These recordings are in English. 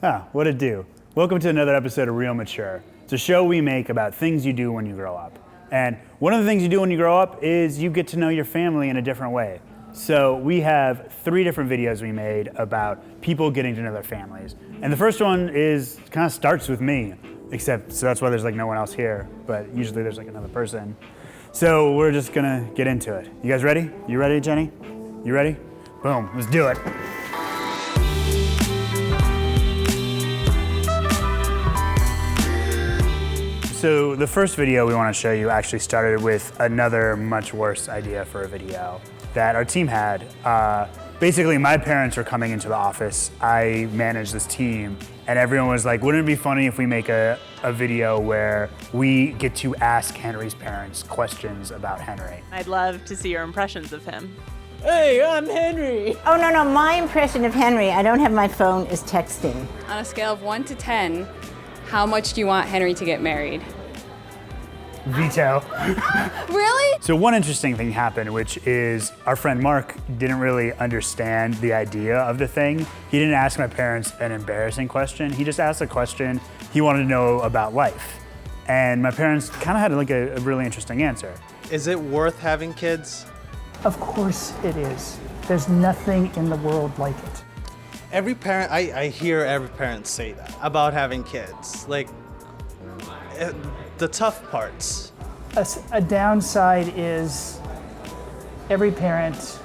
What it do? Welcome to another episode of Real Mature. It's a show we make about things you do when you grow up. And one of the things you do when you grow up is you get to know your family in a different way. So we have 3 different videos we made about people getting to know their families. And the first one kind of starts with me, so that's why there's like no one else here, but usually there's like another person. So we're just gonna get into it. You guys ready? You ready, Jenny? You ready? Boom, let's do it. So the first video we want to show you actually started with another much worse idea for a video that our team had. Basically, my parents were coming into the office. I managed this team, and everyone was like, wouldn't it be funny if we make a video where we get to ask Henry's parents questions about Henry? I'd love to see your impressions of him. Hey, I'm Henry. Oh, no, my impression of Henry, I don't have my phone, is texting. On a scale of 1 to 10, how much do you want Henry to get married? Veto. Really? So one interesting thing happened, which is our friend Mark didn't really understand the idea of the thing. He didn't ask my parents an embarrassing question. He just asked a question he wanted to know about life. And my parents kind of had like a really interesting answer. Is it worth having kids? Of course it is. There's nothing in the world like it. Every parent, I hear every parent say that about having kids. Like, the tough parts. A downside is every parent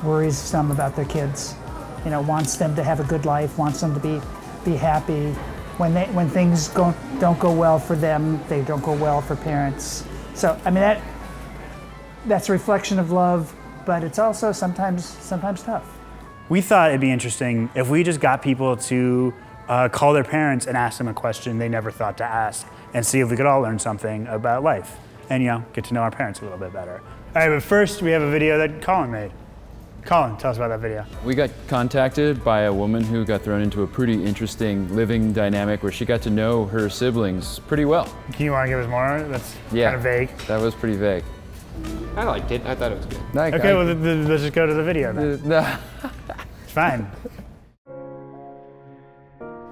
worries some about their kids. You know, wants them to have a good life, wants them to be happy. When things don't go well for them, they don't go well for parents. So I mean that's a reflection of love, but it's also sometimes tough. We thought it'd be interesting if we just got people to call their parents and ask them a question they never thought to ask and see if we could all learn something about life and, you know, get to know our parents a little bit better. All right, but first we have a video that Colin made. Colin, tell us about that video. We got contacted by a woman who got thrown into a pretty interesting living dynamic where she got to know her siblings pretty well. Do you want to give us more? That's kind of vague. That was pretty vague. I liked it. I thought it was good. Okay, well, let's just go to the video then. No. It's fine.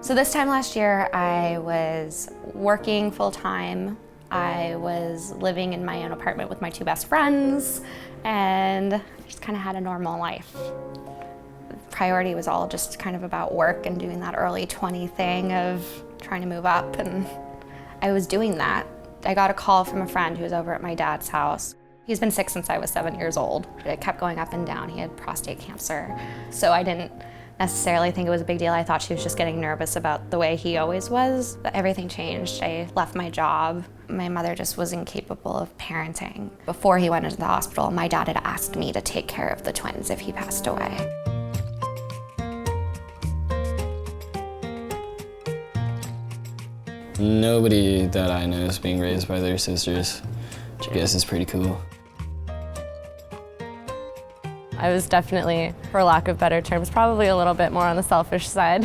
So this time last year, I was working full-time. I was living in my own apartment with my 2 best friends, and just kind of had a normal life. The priority was all just kind of about work and doing that early 20 thing of trying to move up, and I was doing that. I got a call from a friend who was over at my dad's house. He's been sick since I was 7 years old. It kept going up and down. He had prostate cancer. So I didn't necessarily think it was a big deal. I thought she was just getting nervous about the way he always was. But everything changed. I left my job. My mother just was incapable of parenting. Before he went into the hospital, my dad had asked me to take care of the twins if he passed away. Nobody that I know is being raised by their sisters, which I guess is pretty cool. I was definitely, for lack of better terms, probably a little bit more on the selfish side.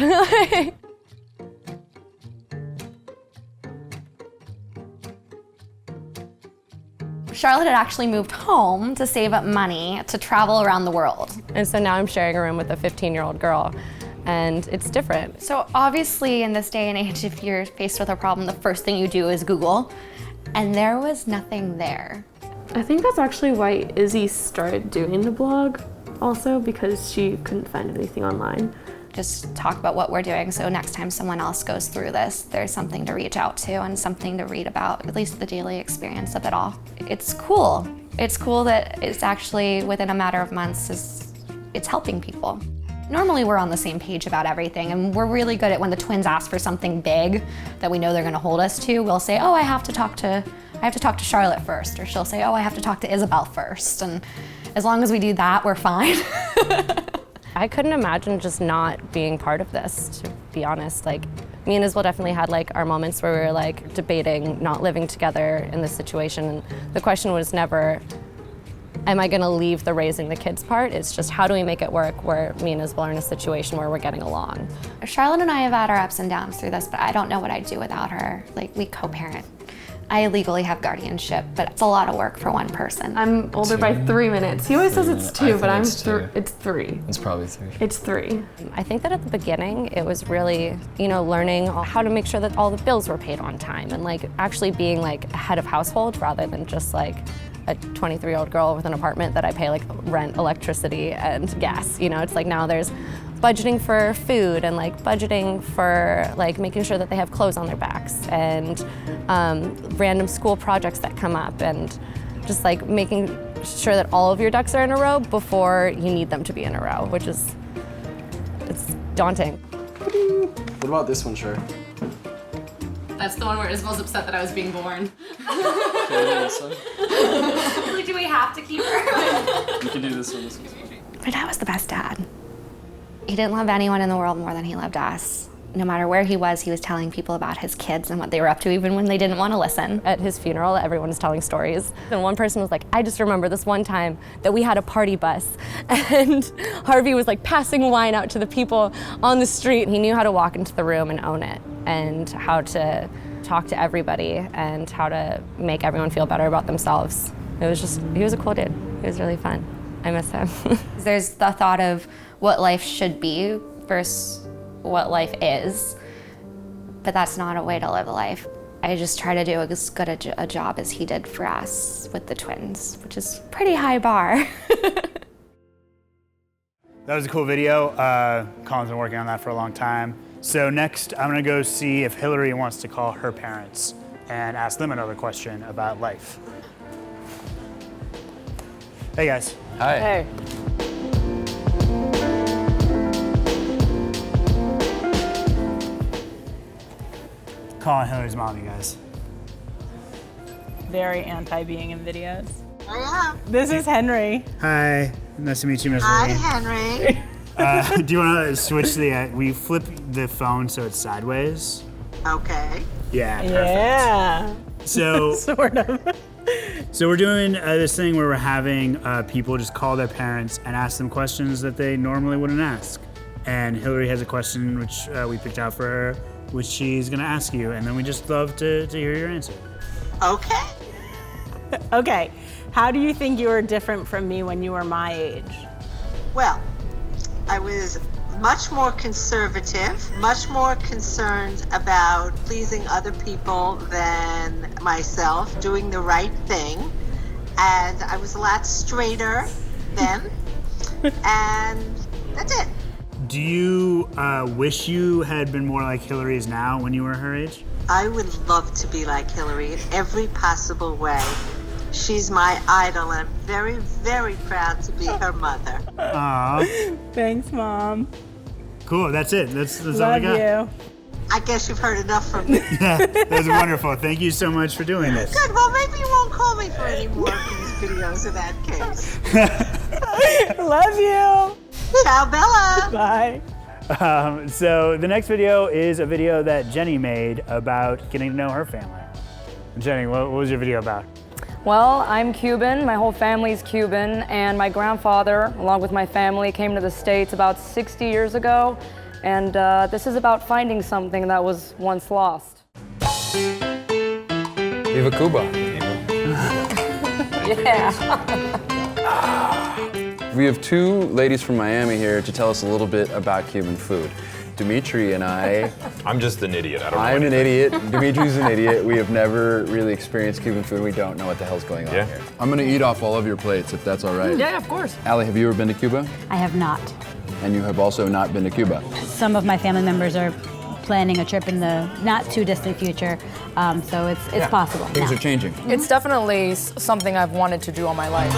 Charlotte had actually moved home to save up money to travel around the world. And so now I'm sharing a room with a 15-year-old girl, and it's different. So obviously in this day and age, if you're faced with a problem, the first thing you do is Google, and there was nothing there. I think that's actually why Izzy started doing the blog also, because she couldn't find anything online. Just talk about what we're doing, so next time someone else goes through this, there's something to reach out to and something to read about, at least the daily experience of it all. It's cool. It's cool that it's actually, within a matter of months, it's helping people. Normally we're on the same page about everything, and we're really good at when the twins ask for something big that we know they're gonna hold us to, we'll say, oh, I have to talk to Charlotte first, or she'll say, oh, I have to talk to Isabel first, and as long as we do that, we're fine. I couldn't imagine just not being part of this, to be honest. Like, me and Isabel definitely had like our moments where we were like debating not living together in this situation, and the question was never, am I gonna leave the raising the kids part? It's just, how do we make it work where me and Isabel are in a situation where we're getting along? Charlotte and I have had our ups and downs through this, but I don't know what I'd do without her. Like, we co-parent. I legally have guardianship, but it's a lot of work for one person. I'm older by 3 minutes. He always says it's 2, but it's 2. It's 3. It's probably 3. It's 3. I think that at the beginning, it was really, learning how to make sure that all the bills were paid on time and like actually being like a head of household rather than just like a 23-year-old girl with an apartment that I pay like rent, electricity, and gas. It's like now there's budgeting for food and like budgeting for like making sure that they have clothes on their backs and random school projects that come up and just like making sure that all of your ducks are in a row before you need them to be in a row, which is, it's daunting. What about this one, Cher? That's the one where Isabel's upset that I was being born. This one? Like, do we have to keep her? You can do this one. My dad was the best dad. He didn't love anyone in the world more than he loved us. No matter where he was telling people about his kids and what they were up to, even when they didn't want to listen. At his funeral, everyone was telling stories. And one person was like, I just remember this one time that we had a party bus and Harvey was like passing wine out to the people on the street. He knew how to walk into the room and own it and how to talk to everybody and how to make everyone feel better about themselves. He was a cool dude. He was really fun. I miss him. There's the thought of what life should be versus what life is, but that's not a way to live life. I just try to do as good a job as he did for us with the twins, which is a pretty high bar. That was a cool video. Colin's been working on that for a long time. So next, I'm gonna go see if Hillary wants to call her parents and ask them another question about life. Hey guys. Hi. Hey. Colin, Hillary's mom, you guys. Very anti being in videos. I am. This is Henry. Hi, nice to meet you, Miss Hi, Lee. Henry. Do you want to switch we flip the phone so it's sideways? Okay. Yeah, perfect. Yeah. So, Sort of. so we're doing this thing where we're having people just call their parents and ask them questions that they normally wouldn't ask. And Hillary has a question which we picked out for her, which she's gonna ask you, and then we just love to hear your answer. Okay. Okay. How do you think you were different from me when you were my age? Well, I was much more conservative, much more concerned about pleasing other people than myself, doing the right thing. And I was a lot straighter then. And that's it. Do you wish you had been more like Hillary is now when you were her age? I would love to be like Hillary in every possible way. She's my idol, and I'm very, very proud to be her mother. Aww. Thanks, Mom. Cool, that's it. That's all I Love got. you. I guess you've heard enough from me. Yeah, that was wonderful. Thank you so much for doing this. Good, well, maybe you won't call me for any more of these videos in that case. Love you. Ciao, Bella. Bye. So the next video is a video that Jenny made about getting to know her family. Jenny, what was your video about? Well, I'm Cuban, my whole family's Cuban, and my grandfather, along with my family, came to the States about 60 years ago, and this is about finding something that was once lost. Viva Cuba. Yeah. We have two ladies from Miami here to tell us a little bit about Cuban food. Dimitri and I. I'm just an idiot. I don't know I'm an anything. idiot. Dimitri's an idiot. We have never really experienced Cuban food. We don't know what the hell's going on here. I'm gonna eat off all of your plates if that's all right. Yeah, of course. Allie, have you ever been to Cuba? I have not. And you have also not been to Cuba. Some of my family members are planning a trip in the not too distant future, so it's possible. Things are changing. It's definitely something I've wanted to do all my life.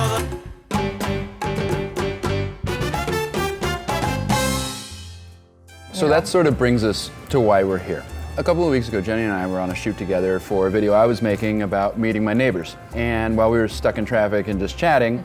So that sort of brings us to why we're here. A couple of weeks ago, Jenny and I were on a shoot together for a video I was making about meeting my neighbors. And while we were stuck in traffic and just chatting,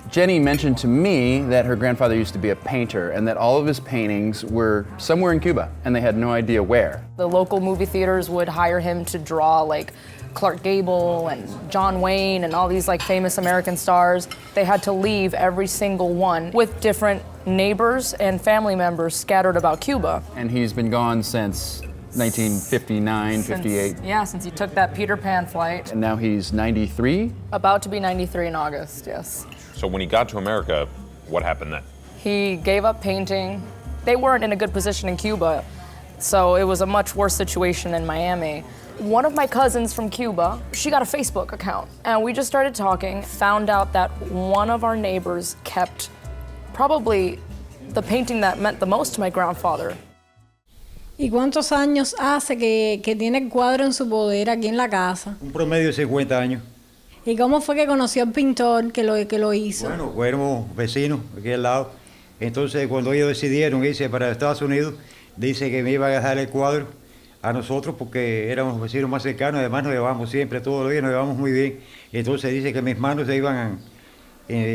Jenny mentioned to me that her grandfather used to be a painter and that all of his paintings were somewhere in Cuba and they had no idea where. The local movie theaters would hire him to draw like Clark Gable and John Wayne and all these like famous American stars. They had to leave every single one with different neighbors and family members scattered about Cuba. And he's been gone since 1959, 58. Yeah, since he took that Peter Pan flight. And now he's 93? About to be 93 in August, yes. So when he got to America, what happened then? He gave up painting. They weren't in a good position in Cuba, so it was a much worse situation in Miami. One of my cousins from Cuba, she got a Facebook account, and we just started talking, found out that one of our neighbors kept probably the painting that meant the most to my grandfather. ¿Y cuántos años hace que tiene el cuadro en su poder aquí en la casa? Un promedio de 50 años. ¿Y cómo fue que conoció al pintor que lo hizo? Bueno, fuéramos vecinos aquí al lado. Entonces, cuando ellos decidieron irse para Estados Unidos, dice que me iba a dejar el cuadro a nosotros porque éramos los vecinos más cercanos. Además, nos llevamos siempre, todos los días nos llevamos muy bien. Y entonces dice que mis manos se iban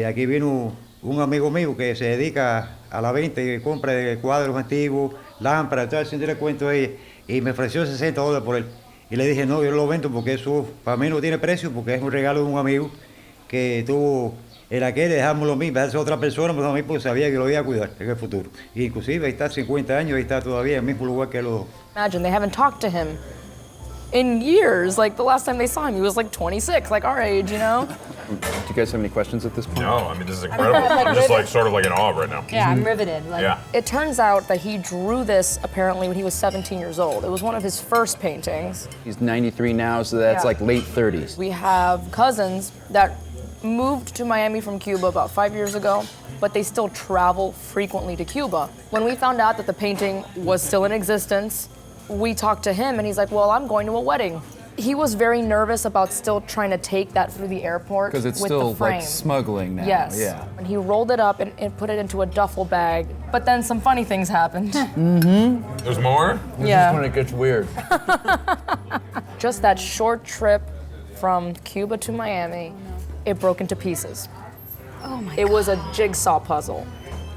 aquí vino un amigo mío que se dedica a la venta y compra de cuadros antiguos, lámparas, estaba haciendo el cuento a ella, y me ofreció $60 por él. Y le dije, no, yo lo vendo porque eso para mí no tiene precio, porque es un regalo de un amigo que tuvo el aquel, dejamos lo mismo, dejarse a otra persona, pero a mí porque sabía que lo iba a cuidar en el futuro. Y inclusive ahí está 50 años, ahí está todavía en el mismo lugar que los dos. Imagine, they haven't talked to him in years. Like the last time they saw him, he was like 26, like our age, you know? Do you guys have any questions at this point? No, I mean, this is incredible. I'm just like sort of like in awe right now. Yeah, I'm riveted. Like, Yeah. It turns out that he drew this apparently when he was 17 years old. It was one of his first paintings. He's 93 now, so that's like late 30s. We have cousins that moved to Miami from Cuba about 5 years ago, but they still travel frequently to Cuba. When we found out that the painting was still in existence, we talked to him and he's like, well, I'm going to a wedding. He was very nervous about still trying to take that through the airport Because it's with still the frame. like smuggling now. Yes. Yeah. And he rolled it up and put it into a duffel bag. But then some funny things happened. Mm-hmm. There's more? This Yeah. is when it gets weird. Just that short trip from Cuba to Miami, it broke into pieces. oh my It was a jigsaw puzzle.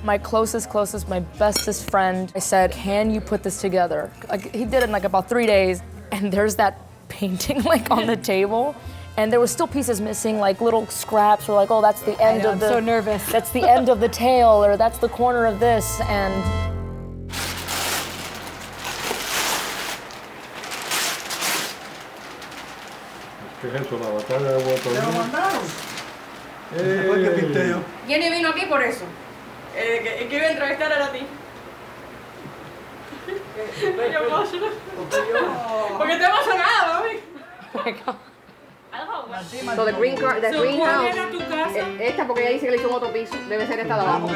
My closest, my bestest friend, I said, can you put this together? Like, he did it in like about 3 days, and there's that painting like on the table, and there were still pieces missing, like little scraps, or like, oh, that's the end of I'm the. so nervous. That's the end of the tail, or that's the corner of this, and. ¿Qué es eso? La batalla de Waterloo. ¡Me lo mandaron! ¡Eh! Fue que pinté yo. ¿Quién vino aquí por eso? El que iba a entrevistar era a ti. Porque te emocionado, mami. So the green house, esta porque ella dice que le hizo un otro piso, debe ser esta de abajo.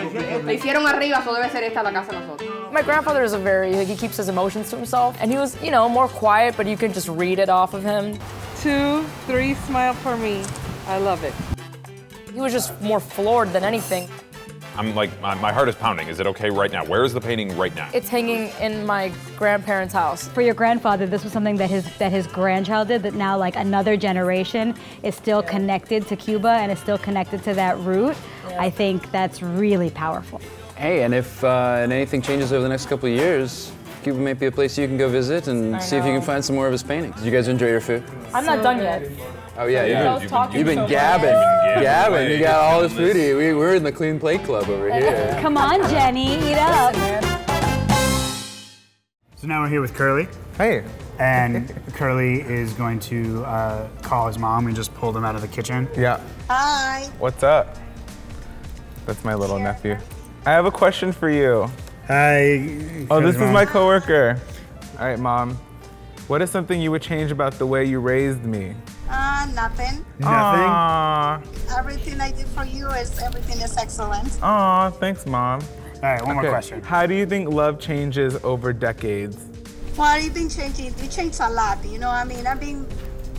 Le hicieron arriba, so debe ser esta la casa de nosotros. My grandfather is he keeps his emotions to himself, and he was, you know, more quiet, but you can just read it off of him. 2, 3, smile for me. I love it. He was just more floored than anything. I'm like, my heart is pounding. Is it okay right now? Where is the painting right now? It's hanging in my grandparents' house. For your grandfather, this was something that his grandchild did, that now like another generation is still connected to Cuba and is still connected to that root. I think that's really powerful. Hey, and if anything changes over the next couple of years, Cuba may be a place you can go visit and see if you can find some more of his paintings. Did you guys enjoy your food? I'm not done yet. Oh yeah, you've been so gabbing. You got all this food. We're in the clean plate club over here. Come on, Jenny, eat up. So now we're here with Curly. Hey. And Curly is going to call his mom. We just pulled him out of the kitchen. Yeah. Hi. What's up? That's my little nephew. I have a question for you. Hi. Oh, this is my coworker. All right, Mom. What is something you would change about the way you raised me? Nothing. Nothing? Aww. Everything I did for you everything is excellent. Aw, thanks, Mom. All right, one more question. How do you think love changes over decades? Well, I've been changing. It changed a lot. You know, I mean, I've been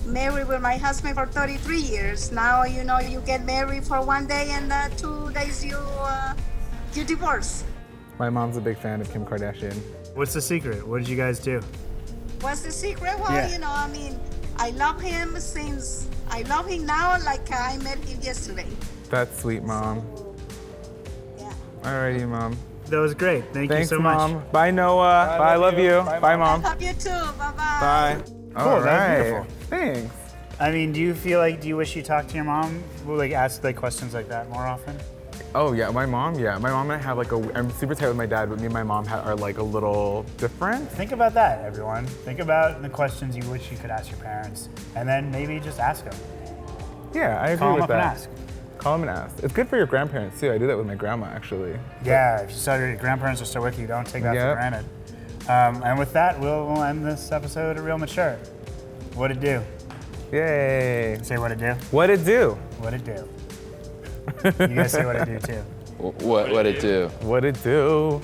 married with my husband for 33 years. Now, you know, you get married for 1 day and 2 days you divorce. My mom's a big fan of Kim Kardashian. What's the secret? What did you guys do? What's the secret? Well, Yeah. you know, I mean, I love him now like I met him yesterday. That's sweet, Mom. Yeah. Alrighty, Mom. That was great. Thanks you so Mom. much. Bye, Noah. Bye, I love you. Bye, Mom. Love you too. Bye-bye. Bye. Cool, All that was right. beautiful. Thanks. I mean, do you wish you talked to your mom? Will ask questions like that more often? Oh yeah, my mom and I have like I'm super tight with my dad, but me and my mom are like a little different. Think about that, everyone. Think about the questions you wish you could ask your parents, and then maybe just ask them. Yeah, I agree Call them with up that. and ask. Call them and ask. It's good for your grandparents too. I do that with my grandma actually. Yeah, if your grandparents are still with you, don't take that for granted. And with that, we'll end this episode of Real Mature. What'd it do? Yay. Say what it do. What'd it do? What'd it do? You guys say what it do too. What it do? What'd it do?